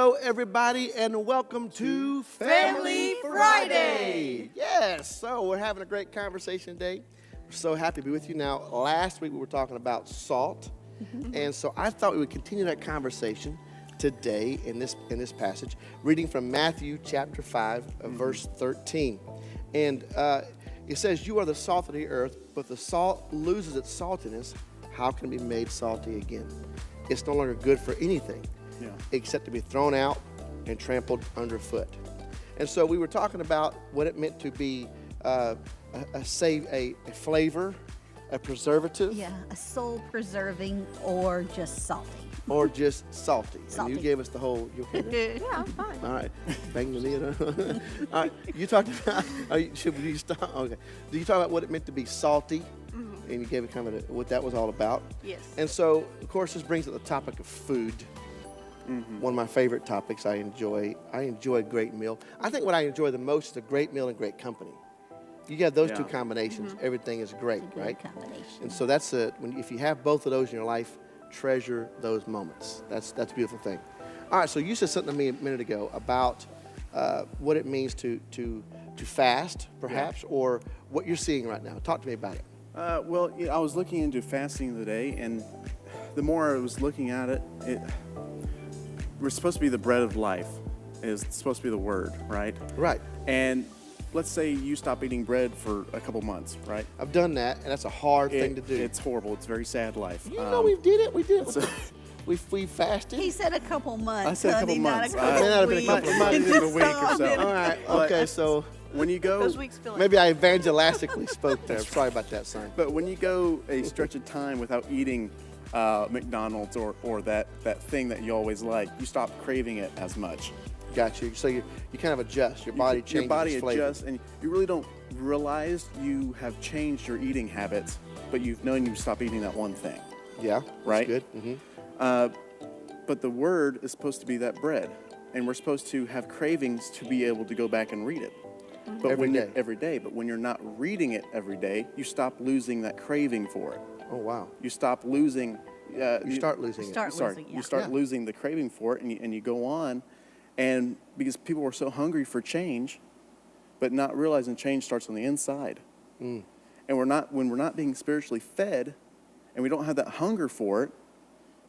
Hello, everybody, and welcome to Family Friday. Yes, so we're having a great conversation today. We're so happy to be with you. Now, last week we were talking about salt, and so I thought we would continue that conversation today in this passage, reading from Matthew chapter 5, verse 13. And it says, "You are the salt of the earth, but the salt loses its saltiness. How can it be made salty again? It's no longer good for anything." Except to be thrown out and trampled underfoot. And so we were talking about what it meant to be a flavor, a preservative. Yeah, a soul preserving or just salty. Or just salty. Salty. And you gave us the whole, you okay there? Yeah, I'm fine. All right. Bang the knee. All right. You talked about, should we stop? Okay. You talk about what it meant to be salty, and you gave it kind of what that was all about. Yes. And so, of course, this brings up the topic of food. One of my favorite topics. I enjoy a great meal. I think what I enjoy the most is a great meal and great company. You have those two combinations, everything is great, right? Combination. And so that's if you have both of those in your life, treasure those moments. That's a beautiful thing. All right, so you said something to me a minute ago about what it means to fast, perhaps, or what you're seeing right now. Talk to me about it. Well, I was looking into fasting today, and the more I was looking at it, we're supposed to be the bread of life. It's supposed to be the word, right? Right. And let's say you stop eating bread for a couple months, right? I've done that, and that's a hard thing to do. It's horrible. It's a very sad life. You know, we did it. We did it. We fasted. He said a couple months. I said a couple honey, months. Not a couple It might have been a couple weeks. months. Might have been a week or so. All right. Okay. So When you go, Those weeks feel like maybe I evangelistically spoke there. Sorry about that, son. but when you go a stretch of time without eating McDonald's or that thing that you always like, you stop craving it as much. Got you. So you kind of adjust. Your body changes. Your body its flavor. adjusts, and you really don't realize you have changed your eating habits, but you've known you stop eating that one thing. Yeah. That's Right? good. Mm-hmm. But the word is supposed to be that bread, and we're supposed to have cravings to be able to go back and read it. But Every day. every day. But when you're not reading it every day, you stop losing that craving for it. Oh wow. You stop losing. You start losing Start it. Sorry, losing, you yeah. start Yeah. losing the craving for it, and you go on, and because people are so hungry for change, but not realizing change starts on the inside, and when we're not being spiritually fed, and we don't have that hunger for it,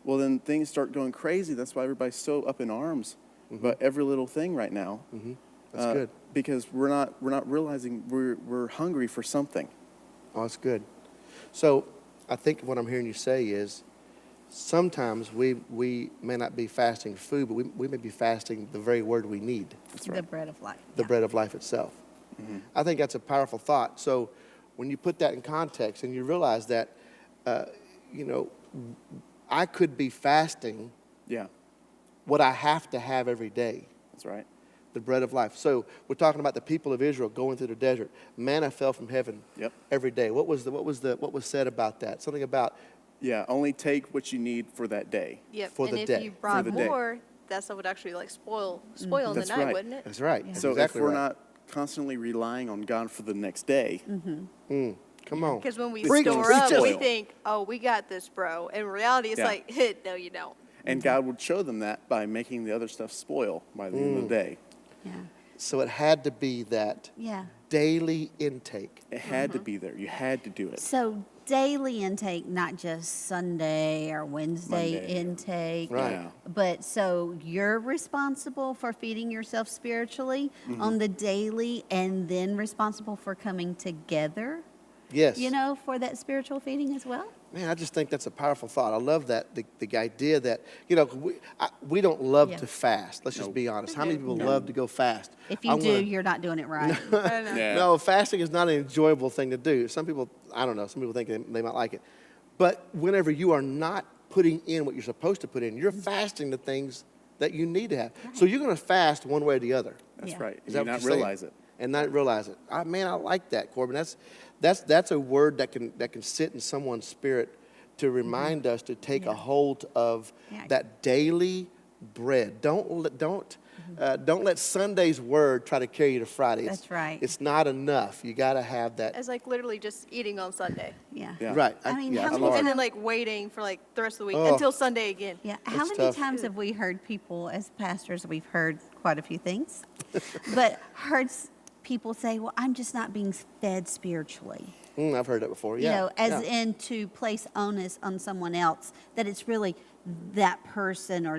well then things start going crazy. That's why everybody's so up in arms about every little thing right now. That's good. Because we're not realizing we're hungry for something. Oh, that's good. So I think what I'm hearing you say is sometimes we may not be fasting food, but we may be fasting the very word we need, That's The right. bread of life. the yeah. bread of life itself. I think that's a powerful thought. So when you put that in context and you realize that, I could be fasting Yeah, what I have to have every day, that's right. the bread of life. So we're talking about the people of Israel going through the desert. Manna fell from heaven Yep. every day. What was said about that? Something about Yeah, only take what you need for that day. Yep. for and the if day. you brought For the day. more, that stuff would actually like spoil in the That's night, right. wouldn't it? that's right. Yeah. That's So exactly if we're right. not constantly relying on God for the next day, Come on. Because when we Preach store us. up, Preach we us. think, "Oh, we got this, bro." In reality, it's Yeah. like, "No, you don't." and God would show them that by making the other stuff spoil by the end of the day. Yeah. So it had to be that Yeah. daily intake. It had to be there. You had to do it. So daily intake, not just Sunday or Wednesday Monday. intake. Right. Yeah. But so you're responsible for feeding yourself spiritually on the daily and then responsible for coming together, Yes. for that spiritual feeding as well? Man, I just think that's a powerful thought. I love that, the idea that, we don't love Yeah. to fast. Let's just No. be honest. How many people No. love to go fast? If you I'm do, gonna- you're not doing it right. I don't know. Yeah. No, fasting is not an enjoyable thing to do. Some people, I don't know, some people think they might like it. But whenever you are not putting in what you're supposed to put in, you're fasting the things that you need to have. So you're going to fast one way or the other. That's Yeah. right. Is And that you what not you're saying? realize it. And not realize it. Man, I like that, Corbin. That's a word that can sit in someone's spirit to remind us to take a hold of Yeah. that daily bread. Don't Don't let Sunday's word try to carry you to Friday. That's right. It's not enough. You got to have that. As like literally just eating on Sunday. Yeah. Yeah. Right. I mean, how it's many hard. And then like waiting for like the rest of the week Oh. until Sunday again. Yeah. How It's many tough. times have we heard people, as pastors, we've heard quite a few things, but heard people say, well, I'm just not being fed spiritually. I've heard that before. Yeah. You know, as yeah. in to place onus on someone else, that it's really that person or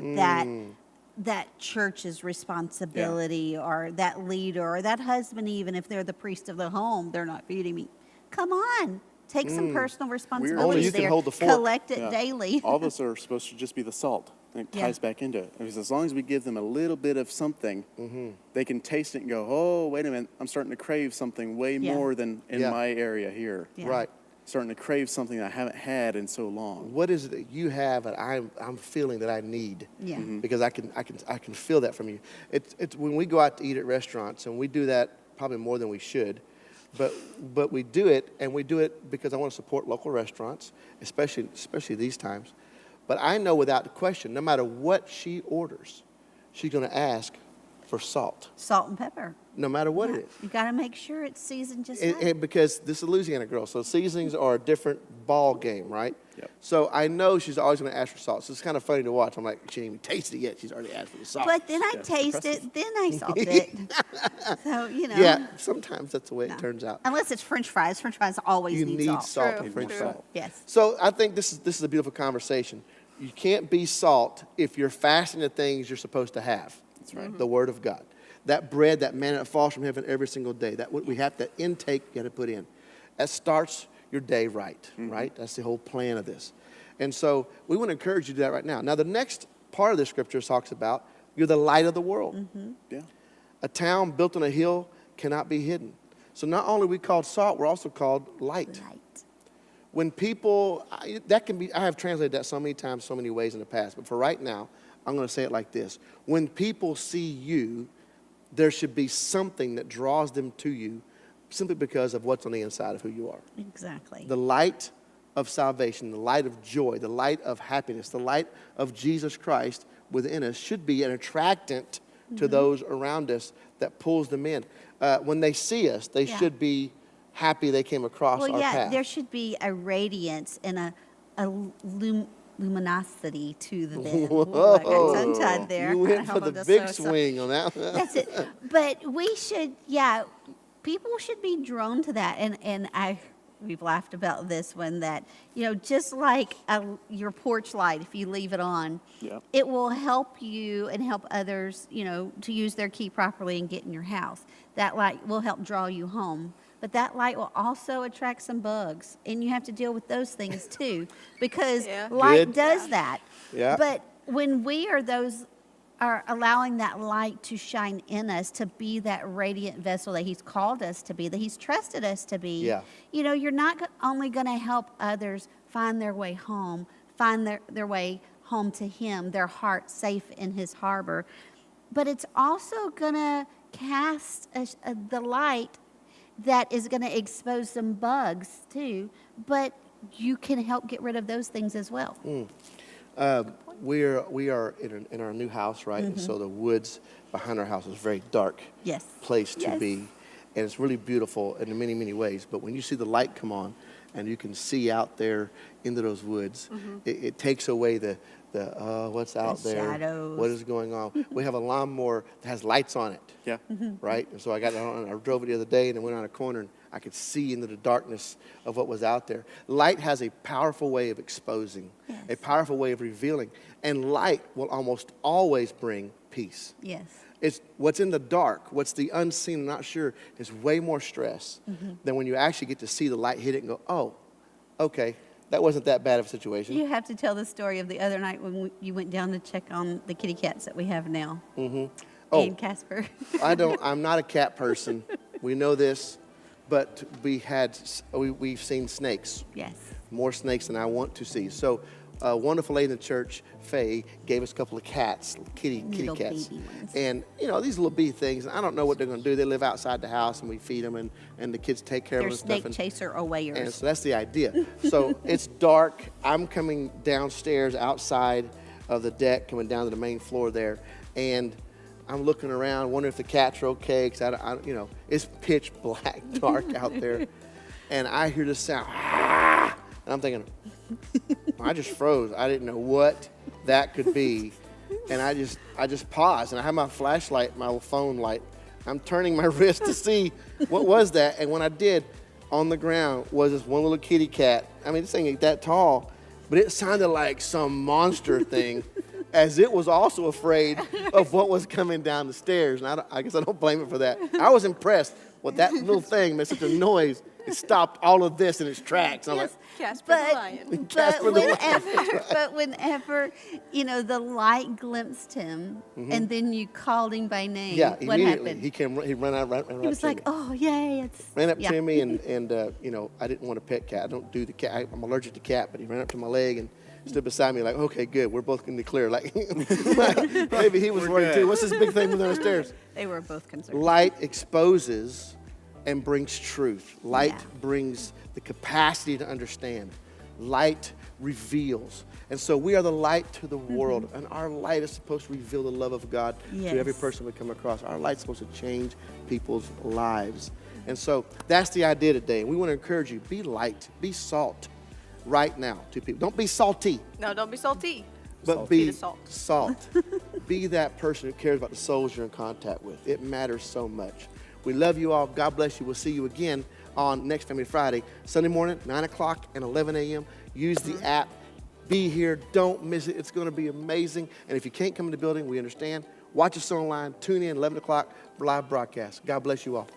that church's responsibility or that leader or that husband, even if they're the priest of the home, they're not feeding me. Come on. Take some personal responsibility Only you can there. hold the fork. Collect it Yeah. daily. All of us are supposed to just be the salt. And it Yeah. ties back into it. Because as long as we give them a little bit of something, they can taste it and go, oh, wait a minute, I'm starting to crave something way Yeah. more than in Yeah. my area here. Yeah. Right. Starting to crave something I haven't had in so long. What is it that you have that I'm feeling that I need? Yeah. Because I can feel that from you. It's when we go out to eat at restaurants, and we do that probably more than we should, but we do it, and we do it because I want to support local restaurants, especially these times. But I know without question, no matter what she orders, she's going to ask for salt, Salt and pepper. no matter what Yeah. it is. You got to make sure it's seasoned just And, right. and because this is a Louisiana girl, so seasonings are a different ball game, right? Yep. So I know she's always going to ask for salt. So it's kind of funny to watch. I'm like, she ain't even tasted it yet. She's already asked for the salt. But then I Yeah, taste impressive. it, then I salt it. So, you know. yeah, sometimes that's the way no. it turns out. Unless it's French fries. French fries always You need need salt. salt True, and French true. salt. Yes. So I think this is a beautiful conversation. You can't be salt if you're fasting the things you're supposed to have. That's right. The Word of God. That bread, that manna that falls from heaven every single day. That what we have to intake, you got to put in. That starts your day right, right? That's the whole plan of this. And so we want to encourage you to do that right now. Now, the next part of the scripture talks about you're the light of the world. Yeah. A town built on a hill cannot be hidden. So not only are we called salt, we're also called light. Light. When people, that can be, I have translated that so many times, so many ways in the past, but for right now, I'm going to say it like this. When people see you, there should be something that draws them to you simply because of what's on the inside of who you are. Exactly. The light of salvation, the light of joy, the light of happiness, the light of Jesus Christ within us should be an attractant to those around us that pulls them in. When they see us, they Yeah. should be happy they came across Well, our yeah, path. there should be a radiance and a luminosity to the bed. Ooh, I got tongue-tied there. You I went for held the on to big so- swing on that one. That's it. But we should, yeah, people should be drawn to that. And we've laughed about this one that, you know, just like your porch light, if you leave it on, Yeah. it will help you and help others, you know, to use their key properly and get in your house. That light will help draw you home. But that light will also attract some bugs. And you have to deal with those things too. Because Yeah. light Good. does that. Yeah. But when we are allowing that light to shine in us, to be that radiant vessel that He's called us to be, that He's trusted us to be. Yeah. You know, you're not only going to help others find their way home, find their way home to Him, their heart safe in His harbor, but it's also going to cast the light that is going to expose some bugs too. But you can help get rid of those things as well. We are in our new house, right? And so the woods behind our house is a very dark Yes. place to Yes. be. And it's really beautiful in many, many ways. But when you see the light come on and you can see out there into those woods, it takes away the what's out there, shadows. what is going on. We have a lawnmower that has lights on it. Yeah. Right? And so I got it on, I drove it the other day and I went on a corner and I could see into the darkness of what was out there. Light has a powerful way of exposing, a powerful way of revealing. And light will almost always bring peace. Yes. It's what's in the dark, what's the unseen, not sure, is way more stress than when you actually get to see the light hit it and go, oh, okay, that wasn't that bad of a situation. You have to tell the story of the other night when you went down to check on the kitty cats that we have now. Oh. And Casper. I'm not a cat person. We know this, but we've seen snakes. Yes. More snakes than I want to see. So a wonderful lady in the church, Faye, gave us a couple of cats, kitty Little cats. baby ones. And, you know, these little bitty things, and I don't know what they're going to do. They live outside the house, and we feed them, and the kids take care They're of them snake and stuff. chaser And awayers. so that's the idea. So it's dark. I'm coming downstairs outside of the deck, coming down to the main floor there, and I'm looking around, wondering if the cats are okay, because it's pitch black, dark out there. And I hear this sound, ah! And I'm thinking, I just froze. I didn't know what that could be. And I just paused, and I had my flashlight, my phone light. I'm turning my wrist to see what was that. And when I did, on the ground was this one little kitty cat. I mean, this thing ain't that tall, but it sounded like some monster thing, as it was also afraid of what was coming down the stairs. And I guess I don't blame it for that. I was impressed with that little thing made such a noise. It stopped all of this in its tracks. I'm like, Casper the Lion. Casper the But whenever, the light glimpsed him, and then you called him by name, yeah, what immediately happened? he came. He ran out. Ran He was like, me. "Oh, yay!" It's Ran up yeah. to me, and I didn't want a pet cat. I don't do the cat. I'm allergic to cat. But he ran up to my leg and stood beside me like, okay, good. We're both in the clear. Like, maybe he was worried too. What's this big thing moving down the stairs? They were both concerned. Light exposes and brings truth. Light Yeah. brings the capacity to understand. Light reveals. And so we are the light to the world, and our light is supposed to reveal the love of God to every Yes. person we come across. Our light's supposed to change people's lives. And so that's the idea today. And we want to encourage you, be light, be salt right now to people. Don't be salty, No, don't be salty. but Be be the salt. salt. Be that person who cares about the souls you're in contact with. It matters so much. We love you all. God bless you. We'll see you again on Next Family Friday, Sunday morning, 9 o'clock and 11 a.m. Use the app. Be here. Don't miss it. It's going to be amazing. And if you can't come in the building, we understand. Watch us online. Tune in, 11 o'clock, live broadcast. God bless you all.